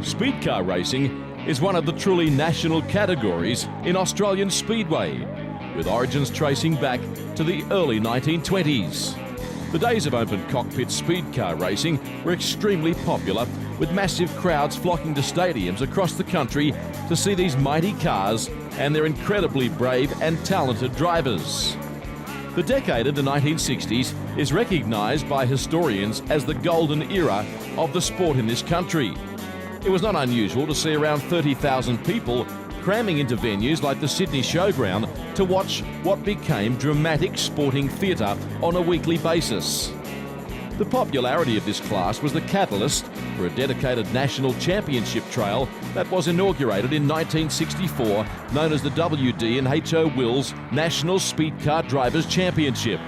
Speedcar racing is one of the truly national categories in Australian Speedway, with origins tracing back to the early 1920s. The days of open cockpit speedcar racing were extremely popular, with massive crowds flocking to stadiums across the country to see these mighty cars and their incredibly brave and talented drivers. The decade of the 1960s is recognised by historians as the golden era of the sport in this country. It was not unusual to see around 30,000 people cramming into venues like the Sydney Showground to watch what became dramatic sporting theatre on a weekly basis. The popularity of this class was the catalyst for a dedicated national championship trail that was inaugurated in 1964, known as the WD&HO Wills National Speedcar Drivers' Championship.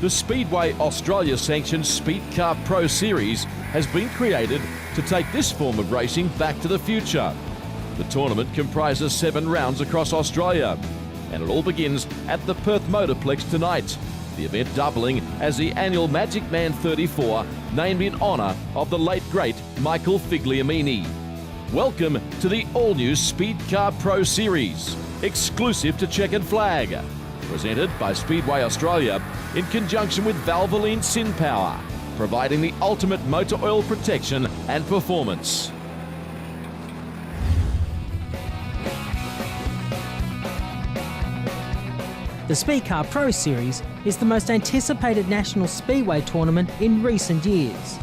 The Speedway Australia-sanctioned Speedcar Pro Series has been created to take this form of racing back to the future. The tournament comprises 7 rounds across Australia, and it all begins at the Perth Motorplex tonight, the event doubling as the annual Magic Man 34, named in honour of the late great Michael Figliomeni. Welcome to the all-new Speedcar Pro Series, exclusive to Chequered Flag, presented by Speedway Australia in conjunction with Valvoline Sin Power, providing the ultimate motor oil protection and performance. The Speedcar Pro Series is the most anticipated national speedway tournament in recent years.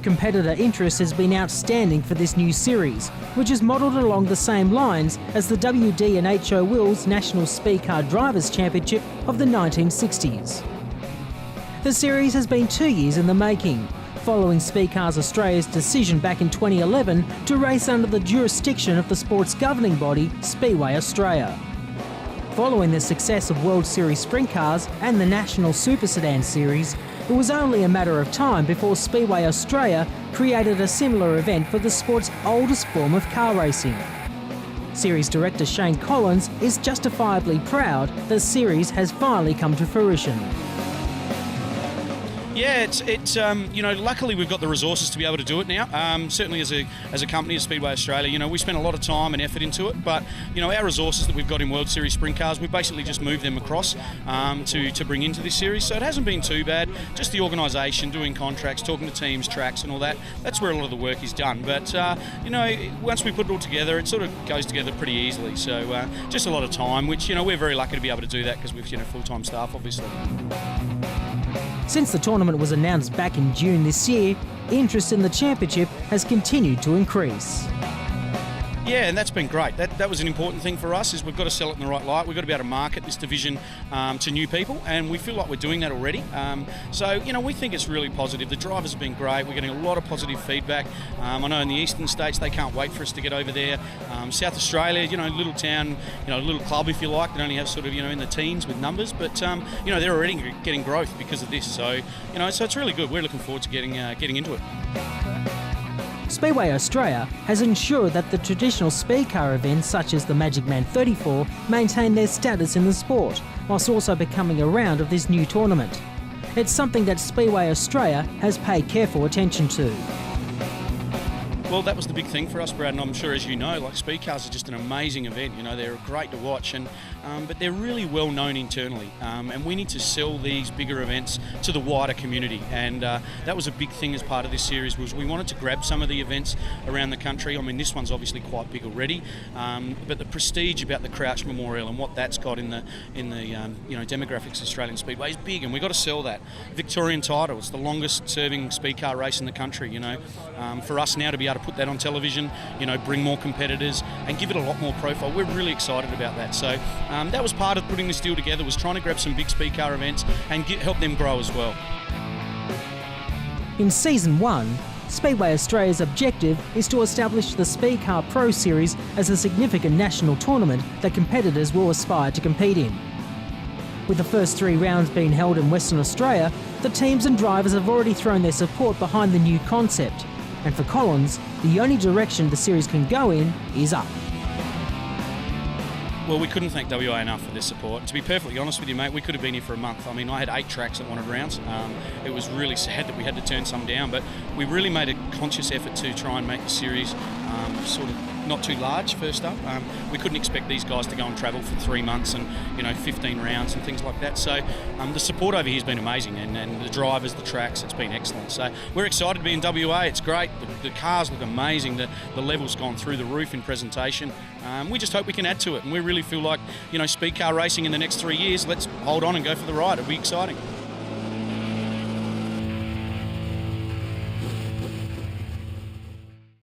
Competitor interest has been outstanding for this new series, which is modelled along the same lines as the WD&HO Wills National Speedcar Drivers' Championship of the 1960s. The series has been 2 years in the making, following Speedcars Australia's decision back in 2011 to race under the jurisdiction of the sport's governing body, Speedway Australia. Following the success of World Series Sprint Cars and the National Super Sedan Series, it was only a matter of time before Speedway Australia created a similar event for the sport's oldest form of car racing. Series director Shane Collins is justifiably proud the series has finally come to fruition. Yeah, it's luckily we've got the resources to be able to do it now. Certainly as a company, as Speedway Australia, we spent a lot of time and effort into it, but, our resources that we've got in World Series Sprint Cars, we've basically just moved them across to bring into this series. So it hasn't been too bad. Just the organisation, doing contracts, talking to teams, tracks and all that, that's where a lot of the work is done. But, once we put it all together, it sort of goes together pretty easily. So just a lot of time, which, we're very lucky to be able to do that because we've, full-time staff, obviously. Since the tournament was announced back in June this year, interest in the championship has continued to increase. Yeah, and that's been great. That was an important thing for us, is we've got to sell it in the right light. We've got to be able to market this division to new people, and we feel like we're doing that already. We think it's really positive. The drivers have been great. We're getting a lot of positive feedback. I know in the eastern states, they can't wait for us to get over there. South Australia, little town, little club, if you like, that only have sort of, in the teens with numbers, but, they're already getting growth because of this. So, so it's really good. We're looking forward to getting into it. Speedway Australia has ensured that the traditional speedcar events such as the Magic Man 34 maintain their status in the sport, whilst also becoming a round of this new tournament. It's something that Speedway Australia has paid careful attention to. Well, that was the big thing for us, Brad, and I'm sure, as you know, like Speedcars are just an amazing event. They're great to watch, but they're really well known internally, and we need to sell these bigger events to the wider community. And that was a big thing as part of this series, was we wanted to grab some of the events around the country. I mean, this one's obviously quite big already, but the prestige about the Crouch Memorial and what that's got in the demographics of Australian Speedway is big, and we've got to sell that. Victorian title, it's the longest serving speedcar race in the country. For us now to be able to put that on television, bring more competitors and give it a lot more profile. We're really excited about that. So that was part of putting this deal together, was trying to grab some big speedcar events and help them grow as well. In Season 1, Speedway Australia's objective is to establish the Speedcar Pro Series as a significant national tournament that competitors will aspire to compete in. With the first 3 rounds being held in Western Australia, the teams and drivers have already thrown their support behind the new concept. And for Collins, the only direction the series can go in is up. Well, we couldn't thank WA enough for their support. To be perfectly honest with you, mate, we could have been here for a month. I mean, I had 8 tracks that wanted rounds. It was really sad that we had to turn some down, but we really made a conscious effort to try and make the series sort of not too large first up. We couldn't expect these guys to go and travel for 3 months and 15 rounds and things like that. So the support over here has been amazing, and the drivers, the tracks, it's been excellent. So we're excited to be in WA. It's great. The cars look amazing. The level's gone through the roof in presentation. We just hope we can add to it, and we really feel like Speedcar racing in the next 3 years. Let's hold on and go for the ride. It'll be exciting.